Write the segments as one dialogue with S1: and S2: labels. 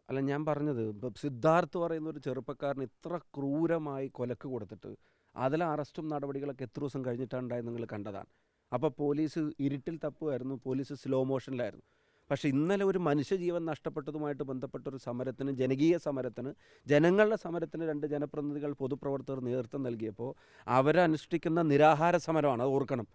S1: അല്ല ഞാൻ പറഞ്ഞത് ഇപ്പം സിദ്ധാർത്ഥ് പറയുന്ന ഒരു ചെറുപ്പക്കാരന് ഇത്ര ക്രൂരമായി കൊലക്ക് കൊടുത്തിട്ട് അതിലെ അറസ്റ്റും നടപടികളൊക്കെ എത്ര ദിവസം കഴിഞ്ഞിട്ടാണ് ഉണ്ടായത് നിങ്ങൾ കണ്ടതാണ്. അപ്പോൾ പോലീസ് ഇരുട്ടിൽ തപ്പുമായിരുന്നു, പോലീസ് സ്ലോ മോഷനിലായിരുന്നു. പക്ഷേ ഇന്നലെ ഒരു മനുഷ്യജീവൻ നഷ്ടപ്പെട്ടതുമായിട്ട് ബന്ധപ്പെട്ടൊരു സമരത്തിന്, ജനകീയ സമരത്തിന്, ജനങ്ങളുടെ സമരത്തിന് രണ്ട് ജനപ്രതിനിധികൾ പൊതുപ്രവർത്തകർ നേതൃത്വം നൽകിയപ്പോൾ അവരനുഷ്ഠിക്കുന്ന നിരാഹാര സമരമാണ്, അത് ഓർക്കണം.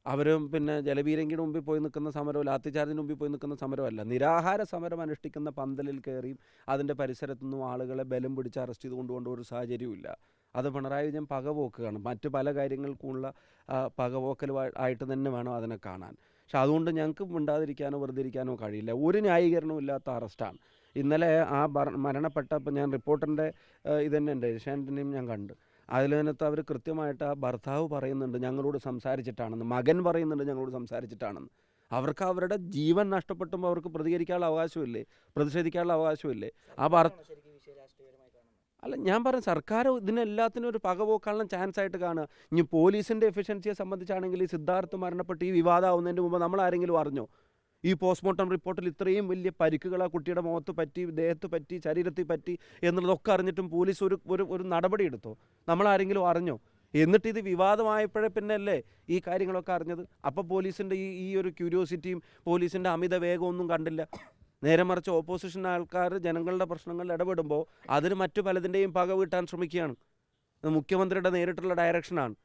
S1: അവരും പിന്നെ ജലപീരങ്കിയുടെ മുമ്പിൽ പോയി നിൽക്കുന്ന സമരമോ ലാത്തിചാർജിന് മുമ്പിൽ പോയി നിൽക്കുന്ന സമരമല്ല, നിരാഹാര സമരം അനുഷ്ഠിക്കുന്ന പന്തലിൽ കയറിയും അതിൻ്റെ പരിസരത്തുനിന്നും ആളുകളെ ബലം പിടിച്ച് അറസ്റ്റ് ചെയ്ത് കൊണ്ടുപോകേണ്ട ഒരു സാഹചര്യമില്ല. അത് പിണറായി വിജയൻ പകപോക്കുകയാണ്. മറ്റ് പല കാര്യങ്ങൾക്കുമുള്ള പകപോക്കൽ ആയിട്ട് തന്നെ വേണം അതിനെ കാണാൻ. പക്ഷെ അതുകൊണ്ട് ഞങ്ങൾക്ക് മിണ്ടാതിരിക്കാനോ വെറുതെ ഇരിക്കാനോ കഴിയില്ല. ഒരു ന്യായീകരണവും ഇല്ലാത്ത അറസ്റ്റാണ് ഇന്നലെ. ആ മരണപ്പെട്ടപ്പോൾ ഞാൻ റിപ്പോർട്ടറിൻ്റെ ഇത് തന്നെ ഉണ്ട്, ഏഷ്യാനെറ്റിനെയും ഞാൻ കണ്ട്. അതിനകത്ത് അവർ കൃത്യമായിട്ട് ആ ഭർത്താവ് പറയുന്നുണ്ട് ഞങ്ങളോട് സംസാരിച്ചിട്ടാണെന്ന്, മകൻ പറയുന്നുണ്ട് ഞങ്ങളോട് സംസാരിച്ചിട്ടാണെന്ന്. അവർക്ക് അവരുടെ ജീവൻ നഷ്ടപ്പെട്ടുമ്പോൾ അവർക്ക് പ്രതികരിക്കാനുള്ള അവകാശമില്ലേ, പ്രതിഷേധിക്കാനുള്ള അവകാശമില്ലേ? ആ അല്ല ഞാൻ പറഞ്ഞു, സർക്കാർ ഇതിനെല്ലാത്തിനും ഒരു പകപോക്കാനുള്ള ചാൻസ് ആയിട്ട് കാണുക. ഇനി പോലീസിൻ്റെ എഫിഷ്യൻസിയെ സംബന്ധിച്ചാണെങ്കിൽ ഈ സിദ്ധാർത്ഥ് മരണപ്പെട്ട് ഈ വിവാദമാവുന്നതിന് മുമ്പ് നമ്മൾ ആരെങ്കിലും അറിഞ്ഞോ? ഈ പോസ്റ്റ്മോർട്ടം റിപ്പോർട്ടിൽ ഇത്രയും വലിയ പരിക്കുകൾ ആ കുട്ടിയുടെ മുഖത്ത് പറ്റി, ദേഹത്ത് പറ്റി, ശരീരത്തിൽ പറ്റി എന്നുള്ളതൊക്കെ അറിഞ്ഞിട്ടും പോലീസ് ഒരു നടപടി എടുത്തോ? നമ്മളാരെങ്കിലും അറിഞ്ഞോ? എന്നിട്ട് ഇത് വിവാദമായപ്പോഴേ പിന്നല്ലേ ഈ കാര്യങ്ങളൊക്കെ അറിഞ്ഞത്. അപ്പോൾ പോലീസിൻ്റെ ഈ ഒരു ക്യൂരിയോസിറ്റിയും പോലീസിൻ്റെ അമിത വേഗമൊന്നും കണ്ടില്ല. നേരെ മറിച്ച് ഓപ്പോസിഷൻ ആൾക്കാർ ജനങ്ങളുടെ പ്രശ്നങ്ങളിൽ ഇടപെടുമ്പോൾ അതിന് മറ്റു പലതിൻ്റെയും പക വീട്ടാൻ ശ്രമിക്കുകയാണ്. മുഖ്യമന്ത്രിയുടെ നേരിട്ടുള്ള ഡയറക്ഷനാണ്.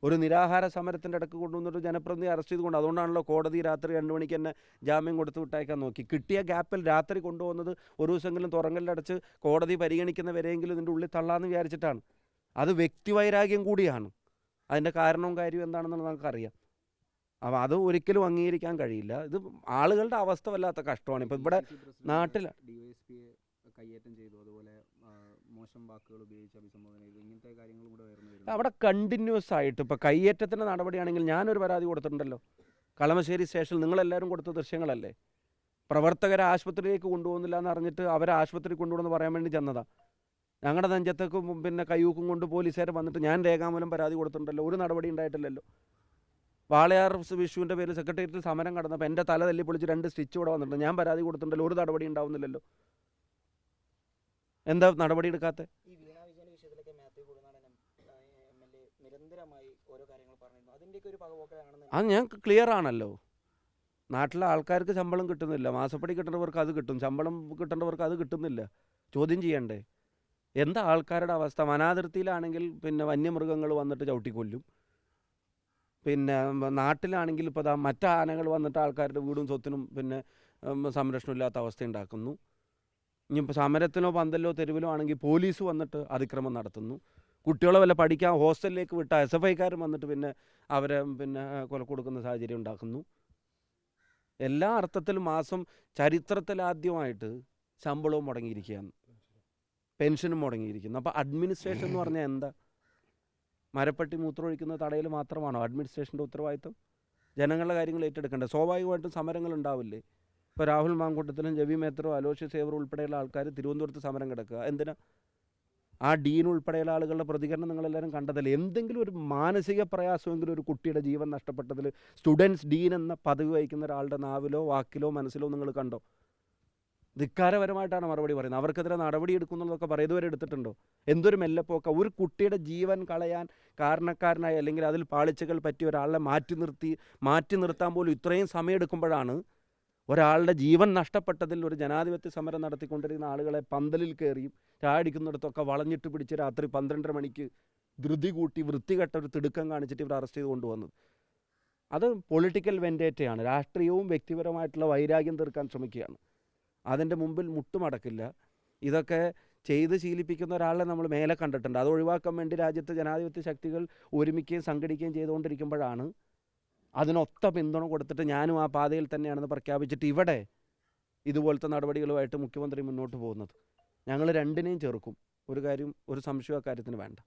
S1: ഒരു നിരാഹാര സമരത്തിൻ്റെ ഇടയ്ക്ക് കൊണ്ടുവന്നൊരു ജനപ്രതിനിധി അറസ്റ്റ് ചെയ്തുകൊണ്ട്, അതുകൊണ്ടാണല്ലോ കോടതി രാത്രി 2 മണിക്ക് തന്നെ ജാമ്യം കൊടുത്ത് വിട്ടയക്കാൻ നോക്കി. കിട്ടിയ ഗ്യാപ്പിൽ രാത്രി കൊണ്ടുപോകുന്നത് ഒരു ദിവസമെങ്കിലും തുറങ്കലിലടച്ച് കോടതി പരിഗണിക്കുന്നവരെയെങ്കിലും ഇതിൻ്റെ ഉള്ളിൽ തള്ളാമെന്ന് വിചാരിച്ചിട്ടാണ്. അത് വ്യക്തിവൈരാഗ്യം കൂടിയാണ്. അതിൻ്റെ കാരണവും കാര്യവും എന്താണെന്നുള്ളത് നമുക്കറിയാം. അപ്പോൾ അത് ഒരിക്കലും അംഗീകരിക്കാൻ കഴിയില്ല. ഇത് ആളുകളുടെ അവസ്ഥ വല്ലാത്ത കഷ്ടമാണ്. ഇപ്പം ഇവിടെ നാട്ടിൽ
S2: കയ്യേറ്റം ചെയ്തു, അതുപോലെ മോശം വാക്കുകൾ ഉപയോഗിച്ച് അഭിസംബോധന ചെയ്തു, ഇങ്ങനത്തെ കാര്യങ്ങളും കൂടെ വരുന്നു.
S1: അവിടെ കണ്ടിന്യൂസ് ആയിട്ട് ഇപ്പോൾ കയ്യേറ്റത്തിൻ്റെ നടപടിയാണെങ്കിൽ ഞാനൊരു പരാതി കൊടുത്തിട്ടുണ്ടല്ലോ കളമശ്ശേരി സ്റ്റേഷനിൽ. നിങ്ങളെല്ലാവരും കൊടുത്ത ദൃശ്യങ്ങളല്ലേ? പ്രവർത്തകരെ ആശുപത്രിയിലേക്ക് കൊണ്ടുപോകുന്നില്ല എന്ന് അറിഞ്ഞിട്ട് അവരെ ആശുപത്രി കൊണ്ടുപോകുമെന്ന് പറയാൻ വേണ്ടി ചെന്നതാണ്. ഞങ്ങളുടെ നെഞ്ചത്തേക്കും പിന്നെ കയ്യൂക്കും കൊണ്ട് പോലീസുകാർ വന്നിട്ട് ഞാൻ രേഖാമൂലം പരാതി കൊടുത്തിട്ടുണ്ടല്ലോ, ഒരു നടപടി ഉണ്ടായിട്ടില്ലല്ലോ. വാളയാർ വിഷുവിൻ്റെ പേര് സെക്രട്ടേറിയറ്റിൽ സമരം കടന്നപ്പോൾ എൻ്റെ തല തല്ലി പൊളിച്ച് 2 സ്റ്റിച്ച് ഇവിടെ വന്നിട്ടുണ്ട്. ഞാൻ പരാതി കൊടുത്തിട്ടുണ്ടല്ലോ, ഒരു നടപടി ഉണ്ടാവുന്നില്ലല്ലോ. എന്താ നടപടി എടുക്കാത്ത? അത് ഞാൻ ക്ലിയർ ആണല്ലോ. നാട്ടിലെ ആൾക്കാർക്ക് ശമ്പളം കിട്ടുന്നില്ല, മാസപ്പടി കിട്ടേണ്ടവർക്ക് അത് കിട്ടും, ശമ്പളം കിട്ടേണ്ടവർക്ക് അത് കിട്ടുന്നില്ല. ചോദ്യം ചെയ്യണ്ടേ? എന്താ ആൾക്കാരുടെ അവസ്ഥ? വനാതിർത്തിയിലാണെങ്കിൽ പിന്നെ വന്യമൃഗങ്ങൾ വന്നിട്ട് ചവിട്ടിക്കൊല്ലും. പിന്നെ നാട്ടിലാണെങ്കിൽ ഇപ്പോൾ മറ്റ് ആനകൾ വന്നിട്ട് ആൾക്കാരുടെ വീടും സ്വത്തിനും പിന്നെ സംരക്ഷണമില്ലാത്ത അവസ്ഥ ഉണ്ടാക്കുന്നു. ഇനിയിപ്പോൾ സമരത്തിനോ പന്തലിലോ തെരുവിലോ ആണെങ്കിൽ പോലീസ് വന്നിട്ട് അതിക്രമം നടത്തുന്നു. കുട്ടികളെ വല്ല പഠിക്കാൻ ഹോസ്റ്റലിലേക്ക് വിട്ട SFIക്കാരും വന്നിട്ട് പിന്നെ അവരെ പിന്നെ കൊല കൊടുക്കുന്ന സാഹചര്യം ഉണ്ടാക്കുന്നു. എല്ലാ അർത്ഥത്തിലും മാസം ചരിത്രത്തിലാദ്യമായിട്ട് ശമ്പളവും മുടങ്ങിയിരിക്കുകയാണ്, പെൻഷനും മുടങ്ങിയിരിക്കുന്നു. അപ്പോൾ അഡ്മിനിസ്ട്രേഷൻ എന്ന് പറഞ്ഞാൽ എന്താ? മരപ്പട്ടി മൂത്രമൊഴിക്കുന്ന തടയിൽ മാത്രമാണോ അഡ്മിനിസ്ട്രേഷൻ്റെ ഉത്തരവാദിത്വം? ജനങ്ങളുടെ കാര്യങ്ങൾ ഏറ്റെടുക്കേണ്ടത്. സ്വാഭാവികമായിട്ടും സമരങ്ങൾ ഉണ്ടാവില്ലേ? ഇപ്പോൾ രാഹുൽ മാങ്കൂട്ടത്തിലും രവി മേത്തറോ അലോഷ്യസ് സേവർ ഉൾപ്പെടെയുള്ള ആൾക്കാർ തിരുവനന്തപുരത്ത് സമരം കിടക്കുക എന്തിനാ? ആ ഡീൻ ഉൾപ്പെടെയുള്ള ആളുകളുടെ പ്രതികരണം നിങ്ങളെല്ലാവരും കണ്ടതല്ലേ? എന്തെങ്കിലും ഒരു മാനസിക പ്രയാസമെങ്കിലും ഒരു കുട്ടിയുടെ ജീവൻ നഷ്ടപ്പെട്ടതിൽ സ്റ്റുഡൻസ് ഡീൻ എന്ന പദവി വഹിക്കുന്ന ഒരാളുടെ നാവിലോ വാക്കിലോ മനസ്സിലോ നിങ്ങൾ കണ്ടോ? ധിക്കാരപരമായിട്ടാണ് മറുപടി പറയുന്നത്. അവർക്കെതിരെ നടപടി എടുക്കുന്നതൊക്കെ പറയും, ഇതുവരെ എടുത്തിട്ടുണ്ടോ? എന്തൊരു മെല്ലപ്പോക്ക! ഒരു കുട്ടിയുടെ ജീവൻ കളയാൻ കാരണക്കാരനായി അല്ലെങ്കിൽ അതിൽ പാളിച്ചകൾ പറ്റിയ ഒരാളെ മാറ്റി നിർത്താൻ പോലും ഇത്രയും സമയം എടുക്കുമ്പോഴാണ് ഒരാളുടെ ജീവൻ നഷ്ടപ്പെട്ടതിൽ ഒരു ജനാധിപത്യ സമരം നടത്തിക്കൊണ്ടിരുന്ന ആളുകളെ പന്തലിൽ കയറിയും ചാടിക്കുന്നിടത്തൊക്കെ വളഞ്ഞിട്ട് പിടിച്ച് രാത്രി 12:30 മണിക്ക് ധൃതി കൂട്ടി വൃത്തികെട്ട ഒരു തിടുക്കം കാണിച്ചിട്ട് ഇവർ അറസ്റ്റ് ചെയ്ത് കൊണ്ടുവന്നത്. അത് പൊളിറ്റിക്കൽ വെൻഡേറ്റയാണ്. രാഷ്ട്രീയവും വ്യക്തിപരമായിട്ടുള്ള വൈരാഗ്യം തീർക്കാൻ ശ്രമിക്കുകയാണ്. അതിൻ്റെ മുമ്പിൽ മുട്ടുമടക്കില്ല. ഇതൊക്കെ ചെയ്ത് ശീലിപ്പിക്കുന്ന ഒരാളെ നമ്മൾ മേലെ കണ്ടിട്ടുണ്ട്. അത് ഒഴിവാക്കാൻ വേണ്ടി രാജ്യത്തെ ജനാധിപത്യ ശക്തികൾ ഒരുമിക്കുകയും സംഘടിക്കുകയും ചെയ്തുകൊണ്ടിരിക്കുമ്പോഴാണ് അതിനൊത്ത പിന്തുണ കൊടുത്തിട്ട് ഞാനും ആ പാതയിൽ തന്നെയാണെന്ന് പ്രഖ്യാപിച്ചിട്ട് ഇവിടെ ഇതുപോലത്തെ നടപടികളുമായിട്ട് മുഖ്യമന്ത്രി മുന്നോട്ട് പോകുന്നത്. ഞങ്ങൾ രണ്ടിനെയും ചെറുക്കും. ഒരു സംശയം അക്കാര്യത്തിന് വേണ്ട.